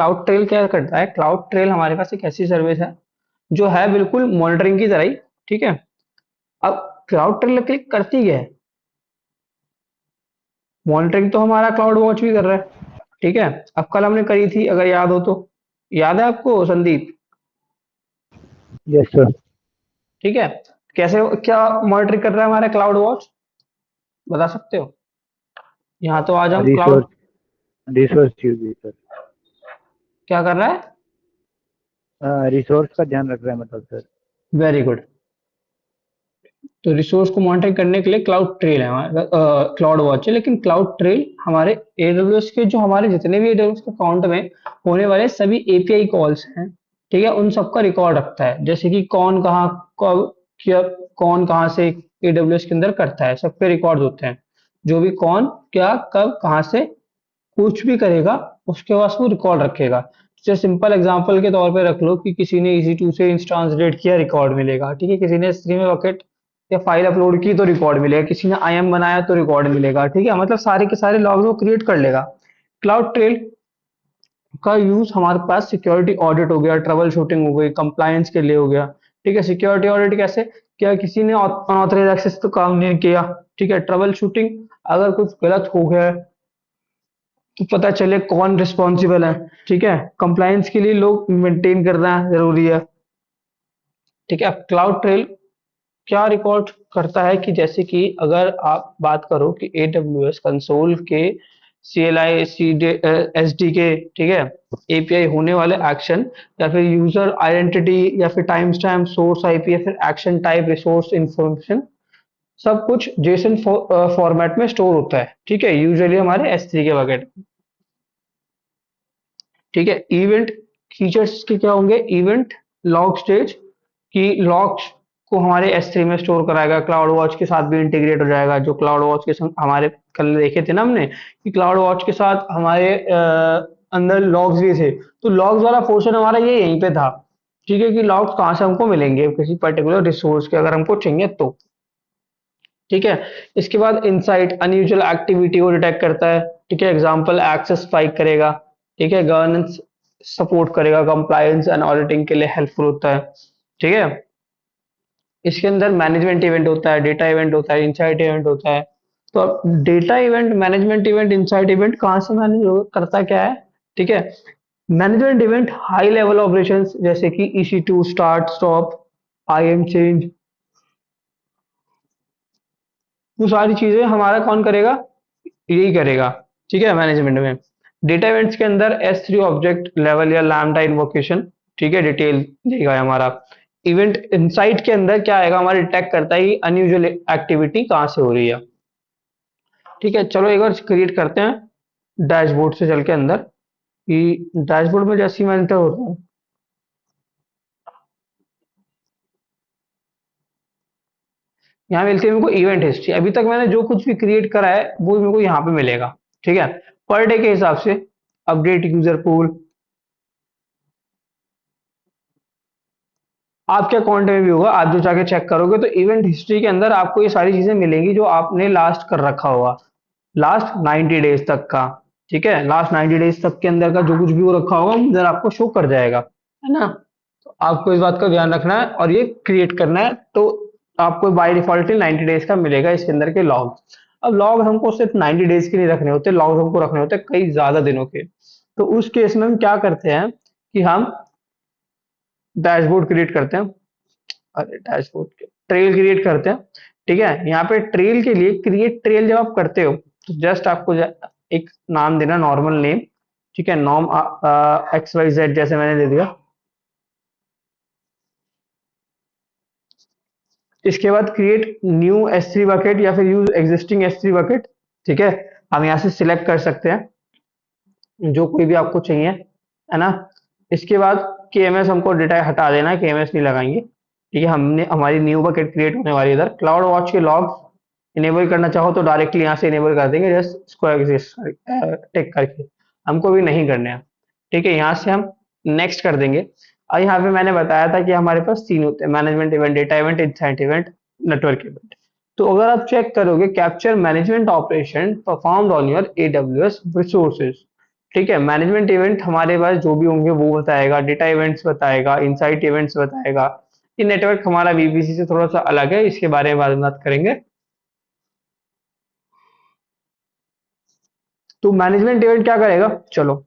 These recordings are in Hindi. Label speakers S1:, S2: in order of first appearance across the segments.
S1: क्लाउड ट्रेल क्या करता है? क्लाउड ट्रेल हमारे पास एक ऐसी सर्विस है जो है बिल्कुल मॉनिटरिंग की तरह ही। ठीक है। अब क्लाउड ट्रेल क्लिक करती है, मॉनिटरिंग तो हमारा क्लाउड वॉच भी कर रहा है। ठीक है। अब कल हमने करी थी, अगर याद हो तो, याद है आपको संदीप?
S2: Yes sir.
S1: ठीक है। कैसे, क्या मॉनिटरिंग कर रहा है हमारा क्लाउड वॉच, बता सकते हो? यहाँ तो आज हम cloud
S2: resource resource use sir.
S1: क्या कर रहा है?
S2: रिसोर्स का ध्यान रख रहा है मतलब सर।
S1: Very good. तो रिसोर्स को मॉनिटर करने के लिए क्लाउड ट्रेल है हमारा, क्लाउड वॉच है। लेकिन क्लाउड ट्रेल हमारे एडब्ल्यूएस के, जो हमारे जितने भी एडब्ल्यूएस के अकाउंट में होने वाले सभी एपीआई कॉल्स हैं, ठीक है, उन सबका रिकॉर्ड रखता है। जैसे कि कौन कहाँ, कब, क्या, कौन कहाँ से एडब्ल्यूएस के अंदर करता है, सबके रिकॉर्ड होते हैं। जो भी कौन क्या कब कहाँ से कुछ भी करेगा, उसके पास वो रिकॉर्ड रखेगा। जैसे सिंपल एग्जांपल के तौर पे रख लो कि किसी ने EC2 से इंस्टांस रेट किया, रिकॉर्ड मिलेगा। ठीक है। किसी ने S3 में बकेट या फाइल अपलोड की तो रिकॉर्ड मिलेगा। किसी ने IAM बनाया तो रिकॉर्ड मिलेगा। ठीक है, मतलब सारे के सारे लॉग वो क्रिएट कर लेगा। क्लाउड ट्रेल का यूज हमारे पास सिक्योरिटी ऑडिट हो गया, ट्रबल शूटिंग हो गई, कंप्लायंस के लिए हो गया। ठीक है। सिक्योरिटी ऑडिट कैसे? क्या किसी ने अनऑथराइज एक्सेस तो काम नहीं किया। ठीक है। ट्रबल शूटिंग, अगर कुछ गलत हो गया है तो पता चले कौन रिस्पॉन्सिबल है। ठीक है। कंप्लायंस के लिए लोग मेंटेन करना जरूरी है। ठीक है। अब क्लाउड ट्रेल क्या रिकॉर्ड करता है कि जैसे कि अगर आप बात करो कि AWS कंसोल के CLI SD के, ठीक है, API होने वाले एक्शन, या फिर यूजर आइडेंटिटी, या फिर टाइम स्टैम्प, सोर्स IP, या फिर एक्शन टाइप, रिसोर्स इंफॉर्मेशन, सब कुछ जेसन फॉर्मेट में स्टोर होता है। ठीक है, यूजुअली हमारे S3 के बकेट। ठीक है। इवेंट फीचर्स के क्या होंगे? इवेंट लॉग स्टेज की लॉग्स को हमारे S3 में स्टोर कराएगा, क्लाउड वॉच के साथ भी इंटीग्रेट हो जाएगा। जो क्लाउड वॉच के संग हमारे कल देखे थे ना हमने कि क्लाउड वॉच के साथ हमारे अंदर लॉग्स भी थे, तो लॉग्स वाला पोर्शन हमारा ये यहीं पे था। ठीक है, कि लॉग्स कहाँ से हमको मिलेंगे किसी पर्टिकुलर रिसोर्स के, अगर हमको चाहिए तो। ठीक है। इसके बाद इनसाइट अनयूजुअल एक्टिविटी को डिटेक्ट करता है। ठीक है, एग्जांपल एक्सेस स्पाइक करेगा। ठीक है, गवर्नेंस सपोर्ट करेगा, कंप्लायंस एंड ऑडिटिंग के लिए हेल्पफुल होता है। ठीक है। इसके अंदर मैनेजमेंट इवेंट होता है, डेटा इवेंट होता है, इनसाइट इवेंट होता है। तो अब data event, management event, insight event कहाँ से मैनेज करता क्या है? ठीक है। Management event high level operations जैसे कि EC2 start stop, IAM change, वो सारी चीजें हमारा कौन करेगा? यही करेगा। ठीक है। मैनेजमेंट में डेटा इवेंट्स के अंदर S3 ऑब्जेक्ट लेवल या लैम्डा इन्वोकेशन, ठीक है, डिटेल देगा हमारा। इवेंट इनसाइट के अंदर क्या आएगा? हमारा डिटेक्ट करता है कि अनयूजुअल एक्टिविटी कहाँ से हो रही है। ठीक है, चलो एक बार क्रिएट करते हैं डैशबोर्ड से चल के अंदर, कि डैशबोर्ड में जैसे ही मैं एंटर होता हूँ, यहाँ मिलती है मेरे को इवेंट हिस्ट्री। अभी तक मैंने जो कुछ भी क्रिएट करा है वो मेरे को यहाँ पे मिलेगा। ठीक है। पर डे के हिसाब से अपडेट यूजर पूल, आपके अकाउंट में भी होगा, आप जो जाके चेक करोगे तो इवेंट हिस्ट्री के अंदर आपको ये सारी चीजें मिलेंगी जो आपने लास्ट कर रखा होगा, लास्ट 90 डेज तक का। ठीक है, लास्ट 90 डेज तक के अंदर का जो कुछ भी वो रखा होगा उधर आपको शो कर जाएगा, है ना? तो आपको इस बात का ध्यान रखना है और ये क्रिएट करना है। तो आपको बाय डिफॉल्ट 90 डेज का मिलेगा इसके अंदर के लॉग। अब लॉग हमको सिर्फ 90 डेज के नहीं रखने होते, लॉग हमको रखने होते हैं कई ज्यादा दिनों के। तो उस केस में हम क्या करते हैं कि हम डैशबोर्ड क्रिएट करते हैं। अरे डैशबोर्ड के ट्रेल क्रिएट करते हैं। ठीक है, यहाँ पे ट्रेल के लिए क्रिएट ट्रेल जब आप करते हो तो जस्ट आपको एक नाम देना, नॉर्मल नेम। ठीक है, नॉम XYZ जैसे मैंने दे दिया। इसके बाद क्रिएट न्यू S3 बकेट या फिर यूज एग्जिस्टिंग S3 बकेट। ठीक है, हम यहाँ से सिलेक्ट कर सकते हैं जो कोई भी आपको चाहिए, है ना? इसके बाद KMS हमको डेटा हटा देना है, KMS नहीं लगाएंगे। ठीक है, हमने हमारी न्यू बकेट क्रिएट होने वाली है इधर। क्लाउड वॉच के लॉग इनेबल करना चाहो तो डायरेक्टली यहाँ से इनेबल कर देंगे, जस्ट इसको एग्जिस्ट टेक करके। हमको भी नहीं करने हैं। ठीक है, यहाँ से हम नेक्स्ट कर देंगे। और यहाँ पे मैंने बताया था कि हमारे पास तीन होते हैं, management event, data event, insight event, network event. तो अगर आप चेक करोगे, capture management operation performed on your AWS resources, ठीक है, मैनेजमेंट इवेंट हमारे पास जो भी होंगे वो बताएगा, डेटा इवेंट्स बताएगा, इनसाइट इवेंट्स बताएगा। ये नेटवर्क हमारा वीपीसी से थोड़ा सा अलग है, इसके बारे में बाद में बात करेंगे। तो मैनेजमेंट इवेंट क्या करेगा, चलो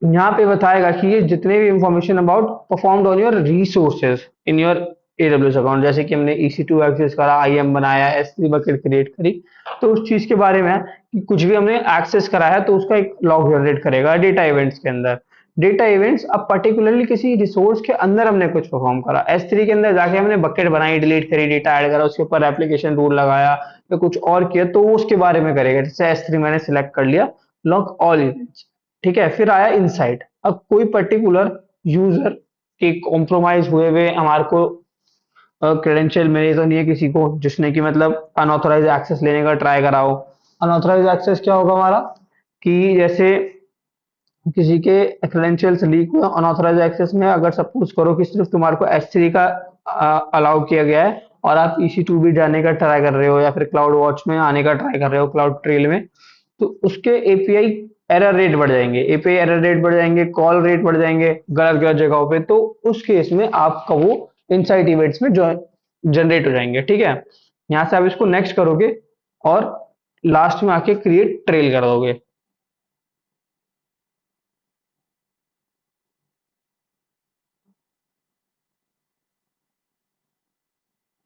S1: यहाँ पे बताएगा कि ये जितने भी information about performed on your resources in your AWS account, जैसे कि हमने EC2 एक्सेस करा, आईएम बनाया, S3 बकेट क्रिएट करी, तो उस चीज के बारे में है कि कुछ भी हमने एक्सेस करा है तो उसका एक लॉग जनरेट करेगा डेटा इवेंट्स के अंदर। डेटा इवेंट्स अब पर्टिकुलरली किसी रिसोर्स के अंदर हमने कुछ परफॉर्म करा, S3 के अंदर जाके हमने बकेट बनाई, डिलीट करी, डेटा ऐड करा, उसके ऊपर एप्लीकेशन रूल लगाया या कुछ और किया, तो वो उसके बारे में करेगा। जैसे S3 मैंने सिलेक्ट कर लिया, लॉग ऑल इवेंट्स। ठीक है, फिर आया इनसाइट। अब कोई पर्टिकुलर यूजर के कॉम्प्रोमाइज हुए हमारे को क्रेडेंशियल मिले तो नहीं है किसी को, जिसने कि मतलब अनऑथराइज एक्सेस लेने का ट्राई करा हो। अनऑथराइज एक्सेस क्या होगा हमारा, कि जैसे किसी के क्रेडेंशियल्स लीक हुए अनऑथराइज एक्सेस में, अगर सपोज करो कि सिर्फ तुम्हारे को S3 का अलाउ किया गया है और आप EC2 भी जाने का ट्राई कर रहे हो या फिर क्लाउड वॉच में आने का ट्राई कर रहे हो, क्लाउड ट्रेल में, तो उसके एपीआई एरर रेट बढ़ जाएंगे, एपीआई एरर रेट बढ़ जाएंगे, कॉल रेट बढ़ जाएंगे गलत गलत जगहों पे, तो उस केस में आपका वो इनसाइट इवेंट्स में जो जनरेट हो जाएंगे। ठीक है, यहाँ से आप इसको नेक्स्ट करोगे और लास्ट में आके क्रिएट ट्रेल कर दोगे।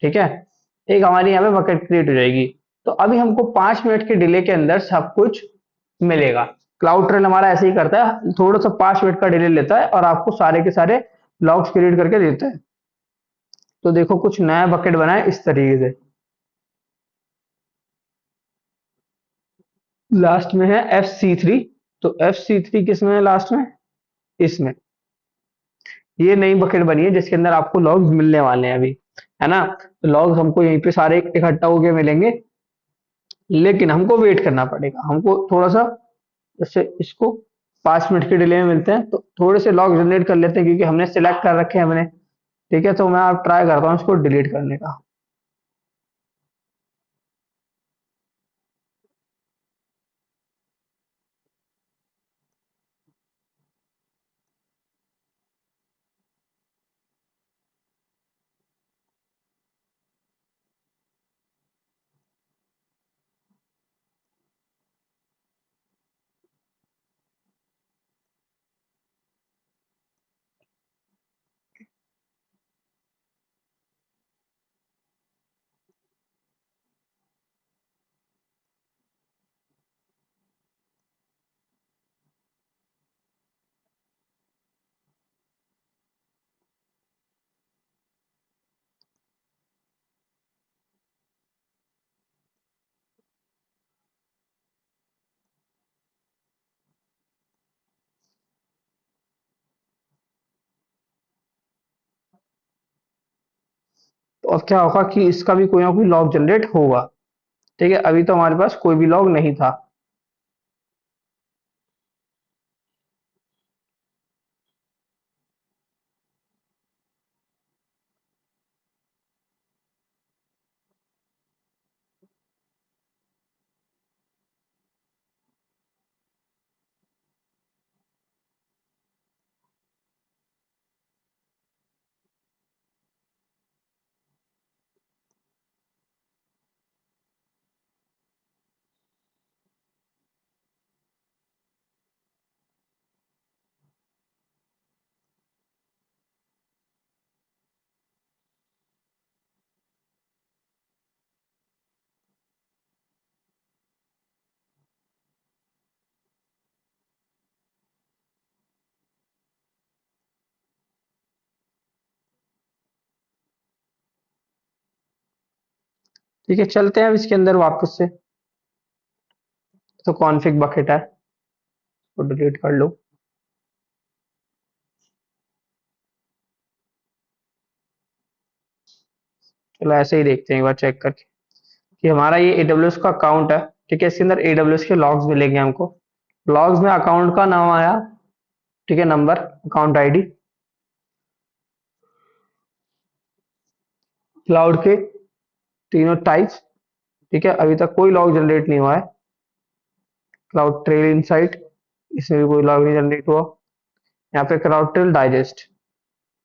S1: ठीक है, एक हमारी यहाँ पे बकेट क्रिएट हो जाएगी। तो अभी हमको 5 मिनट के डिले के अंदर सब कुछ मिलेगा। क्लाउड ट्रेल हमारा ऐसे ही करता है, थोड़ा सा 5 मिनट का डिले लेता है और आपको सारे के सारे लॉग्स क्रिएट करके देता है। तो देखो कुछ नया बकेट बना है इस तरीके से। लास्ट में है FC3। तो FC3 किस में है लास्ट में, इसमें। ये नई बकेट बनी है जिसके अंदर आपको लॉग्स मिलने वाले हैं अभी, है ना। तो लॉग्स हमको यहीं पे सारे इकट्ठा होके मिलेंगे, लेकिन हमको वेट करना पड़ेगा, हमको थोड़ा सा, जैसे इसको 5 मिनट के डिले में मिलते हैं, तो थोड़े से लॉग जनरेट कर लेते हैं क्योंकि हमने सिलेक्ट कर रखे हैं हमने। ठीक है, तो मैं आप ट्राई करता हूँ इसको डिलीट करने का। तो अब क्या होगा कि इसका भी कोई ना कोई लॉग जनरेट होगा। ठीक है, अभी तो हमारे पास कोई भी लॉग नहीं था। ठीक है, चलते हैं अब इसके अंदर वापस से। तो कॉन्फ़िग बकेट है, तो डिलीट कर लो। चलो ऐसे ही देखते हैं एक बार चेक करके कि हमारा ये AWS का अकाउंट है। ठीक है, इसके अंदर AWS के लॉग्स मिलेंगे हमको। लॉग्स में अकाउंट का नाम आया, ठीक है, नंबर, अकाउंट आईडी, क्लाउड के तीनों टाइप्स। ठीक है, अभी तक कोई लॉग जनरेट नहीं हुआ है, क्लाउड ट्रेल इनसाइट, इसमें भी कोई लॉग नहीं जनरेट हुआ। यहाँ पे क्राउडटेल डाइजेस्ट,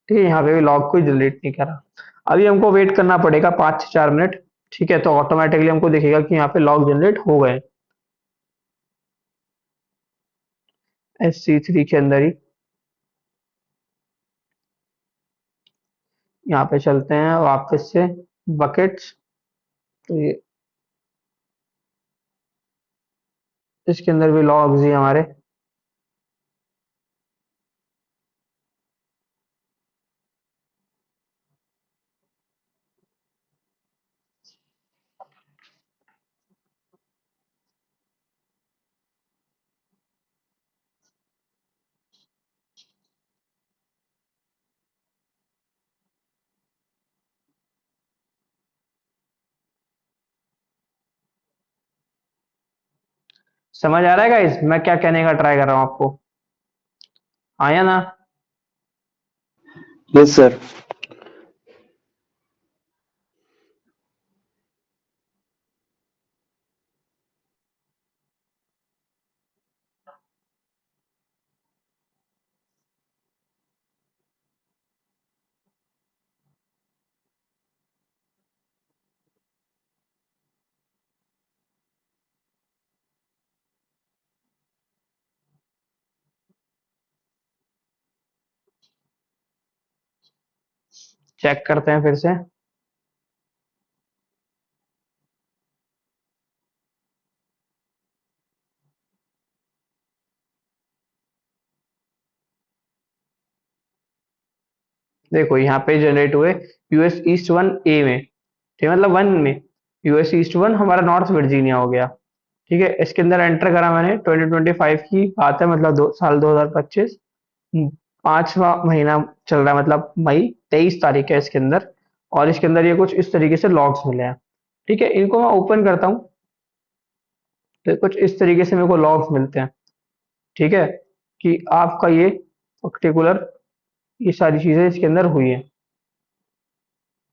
S1: ठीक है, यहाँ पे भी लॉग कोई जनरेट नहीं करा। अभी हमको वेट करना पड़ेगा 5 से 4 मिनट, ठीक है, तो ऑटोमेटिकली हमको दिखेगा कि यहाँ पे लॉग जनरेट हो गए S3 के अंदर ही। यहाँ पे चलते हैं वापस से बकेट्स, तो ये इसके अंदर भी लॉग्स ही हमारे। समझ आ रहा है गाइस मैं क्या कहने का ट्राई कर रहा हूँ आपको, आया ना?
S3: Yes, sir.
S1: चेक करते हैं फिर से। देखो यहाँ पे जनरेट हुए यूएस ईस्ट वन ए में, ठीक है, मतलब वन में। यूएस ईस्ट वन हमारा नॉर्थ वर्जीनिया हो गया, ठीक है। इसके अंदर एंटर करा मैंने, 2025 की बात है, मतलब साल 2025, 5वां महीना चल रहा है, मतलब मई 23 तारीख है इसके अंदर। और इसके अंदर ये कुछ इस तरीके से लॉग्स मिले हैं, ठीक है। इनको मैं ओपन करता हूँ तो कुछ इस तरीके से मेरे को लॉग्स मिलते हैं, ठीक है, कि आपका ये पर्टिकुलर ये सारी चीजें इसके अंदर हुई है,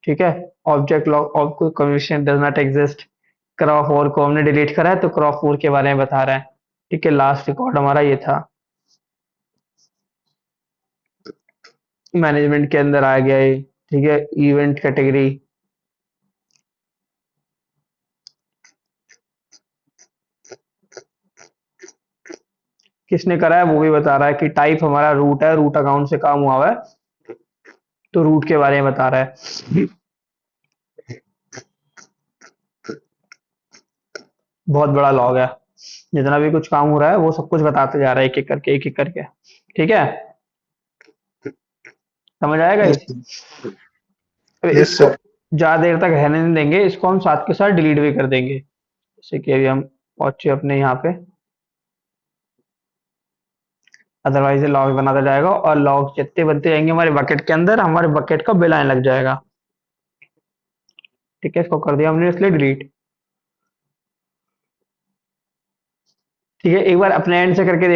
S1: ठीक है। ऑब्जेक्ट लॉग ऑफ कोई commission does not exist, crop four को हमने डिलीट करा है तो क्रॉप फोर के बारे में बता रहा है, ठीक है। लास्ट रिकॉर्ड हमारा ये था। मैनेजमेंट के अंदर आ गया ये, ठीक है। इवेंट कैटेगरी, किसने करा है वो भी बता रहा है, कि टाइप हमारा रूट है, रूट अकाउंट से काम हुआ हुआ है, तो रूट के बारे में बता रहा है। बहुत बड़ा लॉग है, जितना भी कुछ काम हो रहा है वो सब कुछ बताते जा रहा है, एक एक करके एक एक करके, ठीक है। समझ आएगा
S3: Yes,
S1: इस
S3: sir. Yes,
S1: इसको
S3: sir.
S1: ज्यादा देर तक रहने नहीं देंगे, इसको हम साथ के साथ डिलीट भी कर देंगे। जैसे कि अभी हम पहुंचे अपने यहाँ पे, अदरवाइज लॉग बनाता जाएगा और लॉग जितने बनते जाएंगे हमारे बकेट के अंदर, हमारे बकेट का बिल आने लग जाएगा, ठीक है। इसको कर दिया हमने इसलिए डिलीट, ठीक है। एक बार अपने एंड से करके